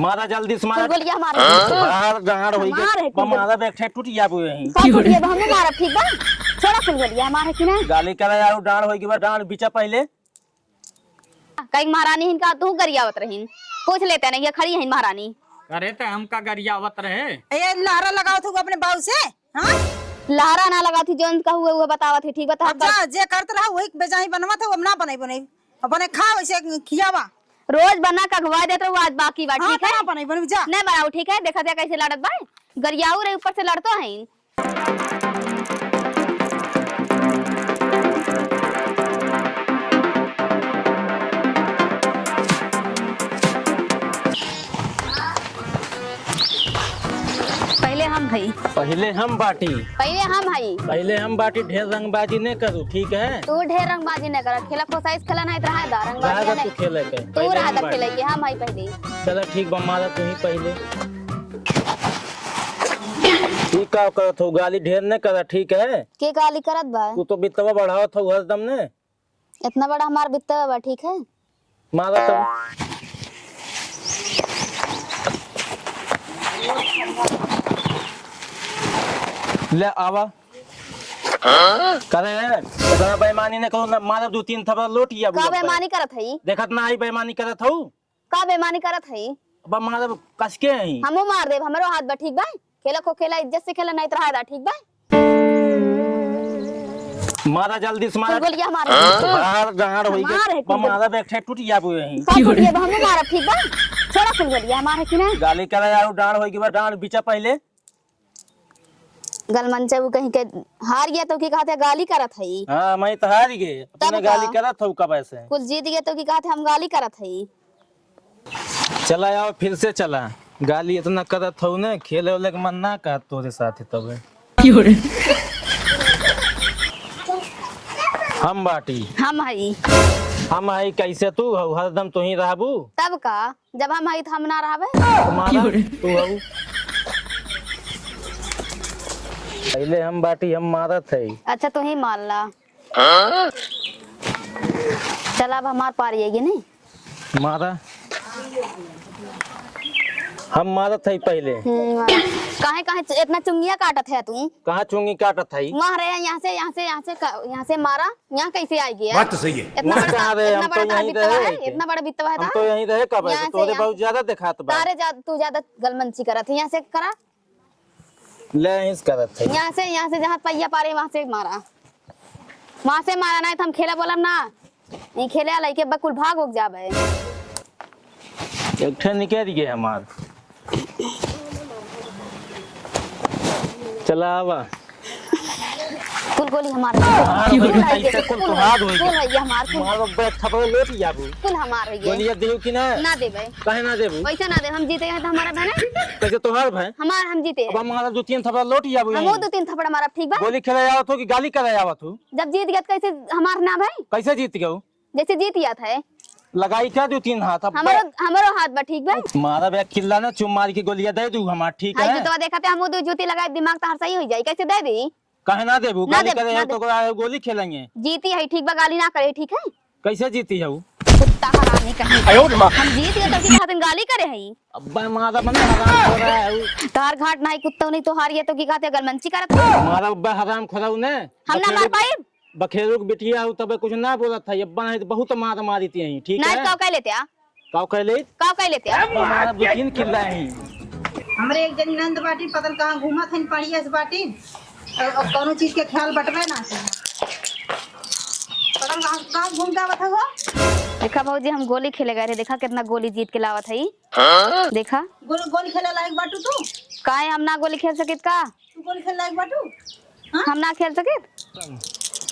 मारा जल्दी से मारा गोलियां मारे बाहर जहां होई के मारा बैठे टूट जाबो यही ये हम मारा ठीक बा छोड़ा कुल गोलियां मारे कि ना गाली करे यार डांड होई के बाद डांड बिचा पहले कई महारानी इनका तू गरियावत रहीन पूछ लेते नहीं ये खड़ी है महारानी अरे तो हमका गरियावत रहे ये लहरा लगाओ थे अपने बाबू से हां लहरा ना लगा थी जोन का हुए वो बतावा थी ठीक बता अच्छा जे करत रहा वही बेजाई बनवा था वो ना बनाई बने खा वैसे खियावा रोज बना का खवा देत रहो आज बाकी बा ठीक है ना बनाई जा नहीं बनाओ ठीक है देखा जा कैसे लड़त बा गरियाऊ रे ऊपर से लड़तो है पहले हम बाटी पहले हम बाटी ढेर रंगबाजी नहीं करू ठीक है तू ढेर रंगबाजी नहीं कर खेला खोसाइस खेला नहीं रहा दा रंगबाजी नहीं तू खेले के तू रहा दा खेले के हम आई पहले चलो ठीक बा मारा तू ही पहले तू का करत हो गाली ढेर नहीं करा ठीक है के गाली करत बा तू तो बितवा बढ़ावत हो हरदम ने इतना बड़ा हमार बितवा बा ठीक है मारा तब ले आवा करे इतना बेईमानी ने करो ना मारा दो तीन थप्पड़ लोटिया का बेईमानी करत हई देखत ना आई बेईमानी करत हो का बेईमानी करत हई अब मारा कसके हई हमो मार देब हमरो हाथ बा ठीक बा खेला को खेला इज्जत से खेला नहीं रहा दा ठीक बा मारा जल्दी से मारा गोलियां मार बाहर जहां होई के मारा बैठे टूट जाबो यही ये हमो मार ठीक बा छोड़ा कुल गोलियां मारे कि ना गाली करे यार डांड होई के बाद डांड बिचा पहले गलमन से वो कहीं के हार गया तो की कहते गाली करत हई हां मैं तो हार गए तूने गाली करत हो कब ऐसे कुल जीत गए तो की कहते हम गाली करत हई चला आओ फिर से चला गाली इतना करत हो ना खेले वाले के मन ना का तोरे साथ तब हम बाटी हम हई कैसे तू हो हरदम तू ही रहबू तब का जब हम हई हम ना रहबे तू हो पहले हम बाटी हम मारत है अच्छा तू ही मार ला चल अब हमार पारिएगी नहीं मारा हम मारत है पहले काहे काहे इतना चुंगिया काटत है तू कहाँ चुंगी काटत है वहाँ रहे यहाँ से मारा यहाँ कैसे आई गया बात तो सही है इतना बड़ा बितवा है हम तो यहीं रहे कब है तोरे बहुत ज्यादा दिखात बा तू ज्यादा गलमंची करत है यहाँ से करा ले इस करत है यहाँ से जहाँ पहिया पारे वहाँ से मारा नहीं तो हम खेला बोलम ना नहीं खेले लइके बकुल भाग उग जाबे एक ठन निकल गए हमार चला आवा कुल गोली हमार ऐसे कुल तो हाथ होई कुल है हमार कुल मारो बैठ थपड़े लेट जाबू कुल हमार है गोलिया देऊ कि ना देबे काहे ना देबू वैसे ना दे हम जीते हैं तो हमारा बहन कैसे तोहार भाई हमार हम जीते अब हमारा दो तीन थपड़ा लोट जाबू हम दो तीन थप्पड़ मारा ठीक बा गोली खेले आवत हो कि गाली करे आवत हो जब जीत गया कैसे हमार ना भाई कैसे जीत गयो जैसे जीत गया था लगाई क्या दो तीन हाथ अब हमारो हाथ बा ठीक बा मारा बे किल्ला ना चुम मार के गोलियां दे दू हमार ठीक है तो देखा थे हम दो जूती लगाए दिमाग तो सही हो जाए कैसे दे दी कहे ना देबू गाली करे तो गोली खेलेंगे जीती है ठीक बा गाली ना करे ठीक है कैसे जीती है कुत्ता हरामी कहीं हम जीत गए तो की खातिर गाली करे है अब्बा मारा मन हराम हो रहा है तार घाट नहीं कुत्ता नहीं तो हारिए तो की खातिर गलमंची करत मारा अब्बा हराम खोराऊ ने हम ना मार पाए बखेरू के बिटिया हो तब कुछ ना बोलत था अब्बा नहीं तो बहुत मार मारी थी यहीं ठीक है ना काव कह लेते आ काव कह लेते हमारा दो तीन किल्ला है हमरे एक जन नंद बाटी पता कहां घूमत हन पड़िया से बाटी और कोनो चीज के ख्याल बटवे ना पता कहां घूम जावत हो देखा भौजी हम गोली खेले गए थे देखा कितना गोली जीत के लावत है देखा गोली खेले लायक बाटू तू काहे हम ना गोली खेल सकित का तू गोली खेले लायक बाटू हम ना खेल सकित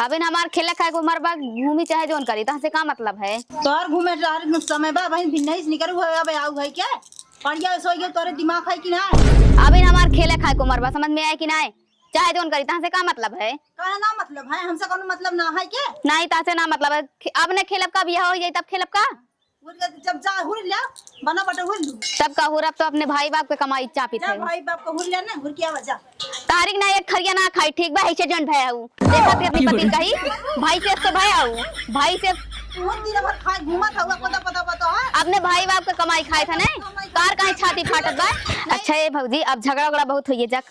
अभी हमार खेले खाए को हमारे बाग घूमी चाहे जोन करी तहाँ से का मतलब है तोर घूमे समय बा भाई नहीं निकल अब आऊ भाई क्या पढ़िया सोई गए तोरे दिमाग है कि ना अभी हमार खेले खाए को मरबा समझ में आए कि ना चाहे जोन करी तहाँ से का मतलब है का ना मतलब है हमसे कोनो मतलब ना है क्या नहीं तहाँ से ना मतलब है अब ने खेलब का बियाह हो जाए तब खेलब का जब जा हुर लिया बना बटा हुर लू तब का हुरब तो अपने भाई बाप के कमाई चापित है भाई बाप को हुर लिया ना हुर किया वजह तारीख ना एक खरिया ना खाई ठीक बा ऐसे जन भय आऊ देखा ते अपनी पति कही भाई से तो भय आऊ भाई से तू दिन भर खा घुमा था पता है अपने भाई बाप के कमाई खाए था ने कार कहीं छाती फाटत बा। अच्छा ये भौजी अब झगड़ा उगड़ा बहुत हुई है जक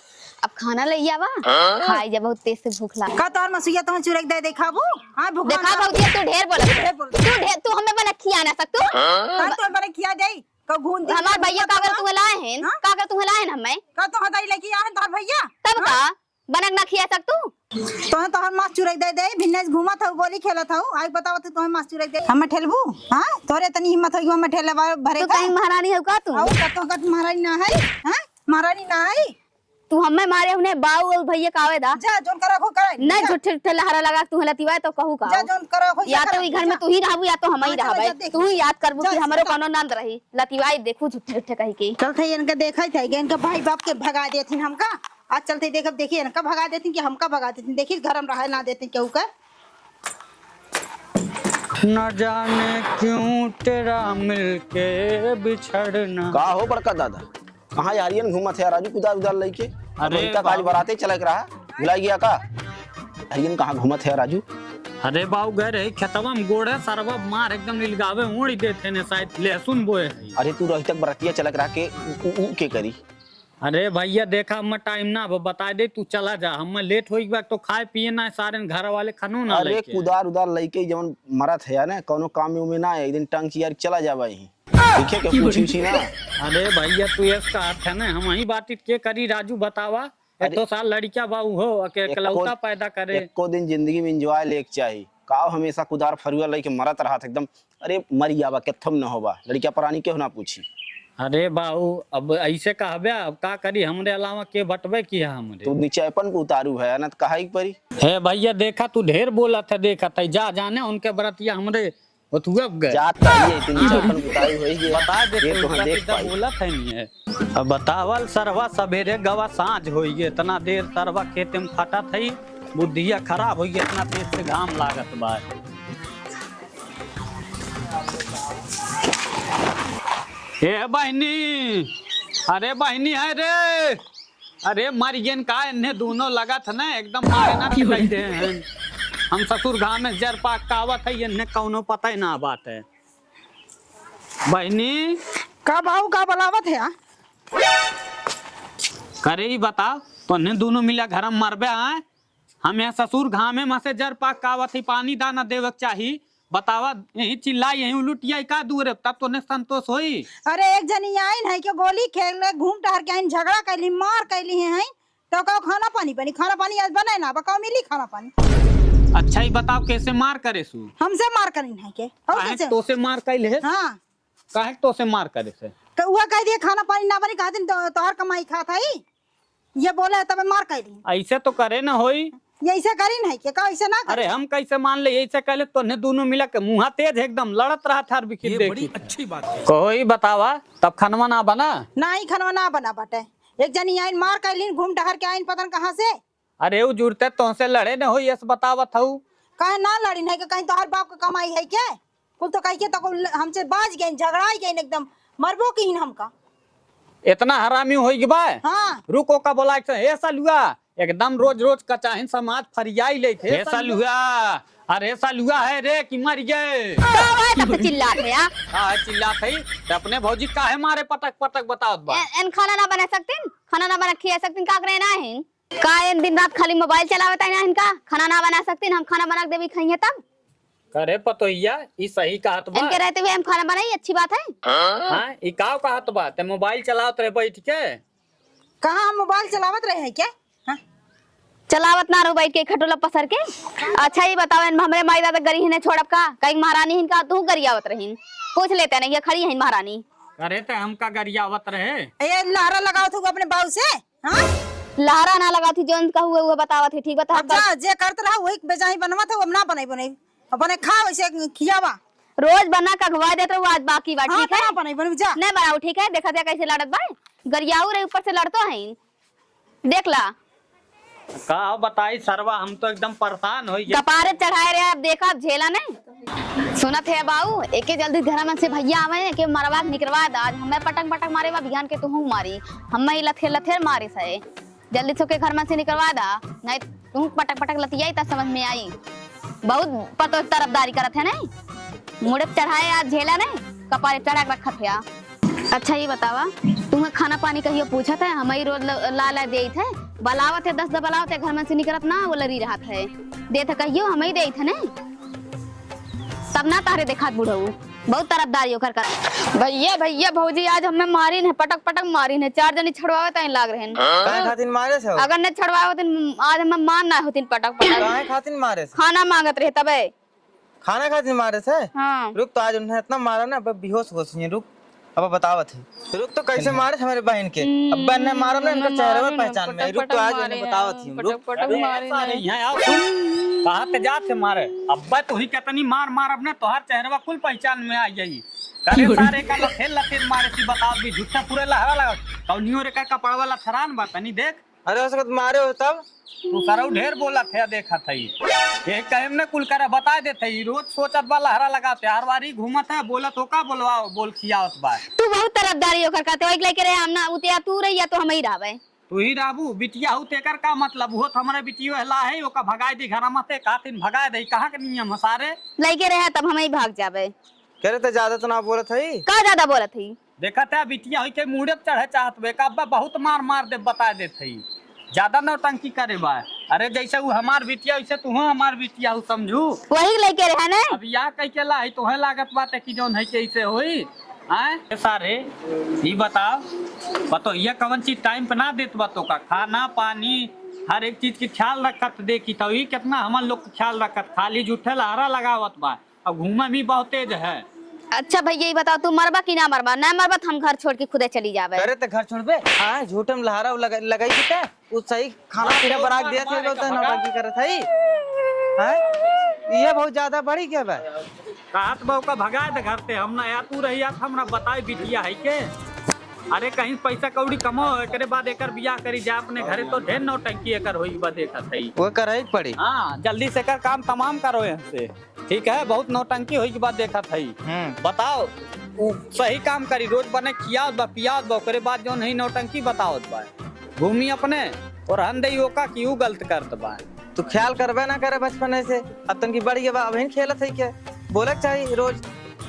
अब खाना ले आवा खाई जा बहुत तेज से भूख लगा का तोहर मसुइया तो चुरक दे देखाबू। हां भगवान देखा भौजी तू ढेर बोला तू हमें बना खिया ना सकतू का तो बने किया जाई का घून दी हमार भैया का अगर तू लाए हैं का अगर तू लाए ना हमें का तो हदाई लेके आ तोहर भैया तब का बनक ना खिया सकतू तो तोहर मास चुरक दे भिन्नेस घूमत हऊ गोली खेलत हऊ आई बताओ तू तोहर मास चुरक दे हम ठेलबू। हां तोरे तनी हिम्मत होई हम ठेले भरे तू कहीं महारानी हो का तू औ का तो का महारानी ना है। हां महारानी ना है तू हमें मारे उन्हें बाऊ और भैया कावे दा जा जोन करा खो करे नहीं झूठे झूठे लहरा लगा तू लतीवा तो कहू का जा जोन करा खो या तो ई घर में तू ही रहबू या तो हम ही रहबे तू ही याद करबू कि हमरो कोनो नंद रही लतीवाई देखू झूठे झूठे कही के चल थे इनका देखा थे इनका भाई बाप के भगा देथिन हमका आज चलते देखब देखिए इनका भगा देथिन कि हमका भगा देथिन देखिए घर में रहे ना देथिन केहू का। न जाने क्यों तेरा मिलके बिछड़ना। का हो बड़का दादा कहाँ यारियन घूमत है राजू कुदार उदार लेके। अरे अरे आज बराते चलक रहा भुला गया का यारियन कहाँ घूमत है राजू। अरे बाबू गए रहे खेतवा में गोड़े सरवा मार एकदम नीलगावे उड़ी देते ने शायद लहसुन बोए। अरे तू रही तक बरातिया चलक रहा के ऊ के करी। अरे भैया देखा हम टाइम ना बता दे तू चला जा हम लेट हो गया तो खाए पिए ना सारे घर वाले खानू ना अरे कुदार उदार लेके जवन मरत है ना कोनो काम में ना एक दिन टंग यार चला जावा ही देखे के पूछी ना। अरे भैया तू इसका अर्थ है ना हम वही बात के करी राजू बतावा एक दो साल लड़किया बाबू हो अकेलौता पैदा करे एको दिन जिंदगी में एंजॉय लेक चाहिए का हमेशा कुदार फरुआ लेके मरत रहा था एकदम। अरे मर जावा केथम न होबा लड़किया प्राणी के ना पूछी। अरे बाबू अब ऐसे कहबे अब का करी हमरे अलावा के बटबे की है हमरे तू नीचापन को उतारू है ना कहा ही परी। हे भैया देखा तू ढेर बोला था देखा था जा जाने उनके बरतिया हमरे जाता ही इतनी नीचापन को उतारू होई है बता दे ये तो हम देख पाई। बोला था नहीं है अब बतावल सरवा सवेरे गवा सांझ होई गए इतना देर सरवा खेते में फटा थई बुद्धिया खराब होई गई इतना तेज से घाम लागत बा। ए बहनी अरे बहनी है रे अरे मरियन का इन्हें दोनों लगा था ना एकदम मारे ना कहते हैं हम ससुर गाँव में जर पाक कावत है इन्हें कौनो पता ही ना बात है। बहनी का बाऊ का बलावत है करे ही बता तो इन्हें दोनों मिला घर में मरबे आए हम यहाँ ससुर गाँव में मसे जर पाक कावत है पानी दाना देवक चाहिए बतावा यही चिल्लाई यही उलटिया का दूर है तब तो ने संतोष होई। अरे एक जनी आइन है कि गोली खेल घूम टहर के आइन झगड़ा कैली मार कैली है तो का खाना पानी बनी खाना पानी आज बनाए ना बकाओ मिली खाना पानी। अच्छा ही बताओ कैसे मार करे सु हमसे मार करीन है के और कैसे तो से मार कैले है हां काहे तो से मार करे से तो हुआ कह दिए खाना पानी ना बनी कहते तोहर कमाई खात है ये बोले तब मार कैली ऐसे तो करे ना होई ये ऐसे करीन है क्या ऐसे ना अरे हम कैसे मान ले ऐसे कहले तो ने दोनों मिला के मुंह तेज एकदम लड़त रहा था बिखिर देखी बड़ी अच्छी बात है कोई बतावा तब खानवा ना बना नहीं खानवा ना बना बाटे एक जनी आइन मार कैलीन घूम टहर के आइन पता कहां से। अरे वो जुड़ते तो से लड़े न होई ऐसे बतावत हूं काहे ना लड़ीन है कि कहीं तोहर बाप का कमाई है क्या कुल तो कह के तो हमसे बाज गए झगड़ाई गए एकदम मरबो की हमका इतना हरामी होई बा। हां रुको का बोला ए सालुआ एकदम रोज रोज कचाहिन समाज फरियाई ले थे ए सालुआ अरे सालुआ है रे कि मर गए तब चिल्लात है यार हां चिल्लात है तो अपने भौजी काहे मारे पटक पटक बताओ बा एन खाना ना बना सकतीन खाना ना बना खिया सकतीन का करे ना है का इन दिन रात खाली मोबाइल चलावत है ना इनका खाना ना बना सकतीन हम खाना बना के देवी खाइए तब करे पतोइया ई सही कहत बा इनके रहते हुए हम खाना बनाई अच्छी बात है। हां ई का कहत बा ते मोबाइल चलावत रहे बैठ के कहां हम मोबाइल चलावत रहे हैं क्या चलावत ना रो बैठ के खटोला पसर के। अच्छा ही बताओ हमरे माई दादा गरी ने छोड़ब का कहीं महारानी हिनका तू गरियावत रहीन पूछ लेते नहीं ये खड़ी है महारानी करे ते हमका गरियावत रहे ये लहरा लगाओ तू अपने बाऊ से। हां लहरा ना लगा थी जोन कहू वो बतावत थी ठीक बता अब जा जे करत रहा वही बेजाई बनवा था वो ना बनाई अपने खा वैसे खियावा रोज बना का खवा देते वो आज बाकी बात ठीक है बनाई बन जा नहीं बनाओ ठीक है देखा जा कैसे लड़त बा गरियाऊ रे ऊपर से लड़तो है देख ला का बताई सरवा हम तो एकदम परेशान हो गए कपारे चढ़ाए रहे अब देखा अब झेला नहीं सुनत है बाऊ एके जल्दी घर में से भैया आवे के मरवा निकलवा द आज हमें पटक पटक मारे बा बिहान के तू मारी हम ही लथे लथे मारे से जल्दी से के घर में से निकलवा दा नहीं तू पटक पटक लतियाई ता समझ में आई बहुत पतो तरफदारी करत है नहीं मुड़े चढ़ाए आज झेला नहीं कपारे चढ़ा के रखत है अच्छा ये बतावा, तुम्हें खाना पानी कहियो पूछा था? हमें रोज ला ला दे थे, बलावत है 10 बलावत है, घर में से निकलत ना वो लरी रहा है, दे थे कहियो हमें ही दे थे ने, तब ना तारे देखा बुढ़ऊ बहुत तरफदारी कर भैया भैया भौजी आज हमें मारी ने, पटक पटक मारी ने, 4 जनी छड़वावे तई लाग रहे हैं। काहे खातिर मारे से? अगर ने छड़वावे होतिन आज हमें मार ना होतिन पटक पटक। काहे खातिर मारे से? खाना मांगत रहे तबे। खाना खातिर मारे से? हाँ रुक, तो आज उन्हें इतना मारा ना, अब बेहोश हो गई। रुक अब बतावत है। रुक तो कैसे मारे हमारे बहन के? अब्बा ने मारा ना, इनका चेहरा में पहचान में। रुक तो आज उन्हें बतावत ही। रुक अरे यहाँ आओ तुम, कहाँ ते जाते मारे? अब्बा तो ही कहतनी मार मार, अपने तोहार चेहरा कुल पहचान में आ जाई। करे सारे का लखेल लखेल मारे सी, बताओ भी झूठा पूरे लहरा लगा कौनियो रे का कपड़ा वाला थरान बा तनी देख। अरे हो सकत मारे हो तब तू सारा ढेर बोला थे, देखा थई ये कहम ने कुल करे बता देते। रोज सोचत बा लहरा लगाते, हर बारी घूमत है, बोलत हो का बोलवाओ बोल खियावत बा। तू बहुत तरफदारी होकर कहते हो, एक लेके रहे हम ना उतिया तू रही या तो हम ही रहबे। तू ही राबू बिटिया हूँ तेकर का मतलब हो? हमारे बिटियो हला है ओका भगाई दी घर मते कातिन भगाए दई, कहाँ के नियम सारे लेके रहे तब हम ही भाग जाबे। कह रहे थे ज्यादा तो ना बोलत है। का ज्यादा बोलत थी? देखा था बिटिया हुई के मुड़े चढ़े चाहत बे का, अब्बा बहुत मार मार दे बता दे थई, ज्यादा नौटंकी करे बा। अरे जैसे वो हमार बिटिया वैसे तू हमार बिटिया हूँ, समझू? वही लेके रहे ना। अब या कह के ला तो है लागत बात है कि जौन है के ऐसे होई आए सारे। ये बताओ ये कौन चीज टाइम पे ना देत बातों का, खाना पानी हर एक चीज की ख्याल रखत देखी तो ये कितना हमारे लोग ख्याल रखत, खाली झूठे लहरा लगावत बा। अब घूमा भी बहुत तेज है। अच्छा भैया ये बताओ, तू मरबा कि ना मरबा? ना मरबा तो हम घर छोड़ के खुदे चली जावे। अरे तो घर छोड़बे? हाँ झूठे में लहरा लगाई थी क्या? उस सही खाना पीना बना दिया थे, लोग नौटंकी करे थे। हाँ ये बहुत ज्यादा बड़ी क्या बा? रात बहु का भगा दे घर से, हम ना या तू रही हमरा बताए बिटिया है के। अरे कहीं पैसा कौड़ी कमाओ, एकरे बाद एकर बियाह करी जा अपने घरे, तो ढेर नौटंकी एकर होई बा देखा थई। वो करे पड़ी। हाँ जल्दी से कर काम तमाम करो यहाँ से, ठीक है? बहुत नौटंकी होई के बाद देखा थई। बताओ सही काम करी, रोज बने खियावत बा पियावत बा, ओकरे बाद जो नहीं नौटंकी बतावत बा। घूमी अपने और हन दई ओका क्यों गलत करत बा। तू ख्याल करबे ना करे बचपन से, अब तन की बड़ी बा अब खेलत है क्या? बोले चाहिए रोज।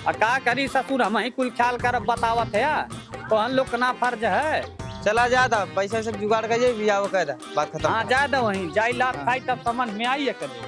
का करी ससुर, हम ही कुल ख्याल कर बतावत है, तो हम लोग ना फर्ज है। चला जाता पैसा से जुगाड़ कर जाए, बियाह कर दा, बात खत्म। हाँ जा दो वहीं जाई लात खाई तब समझ में आई है कभी।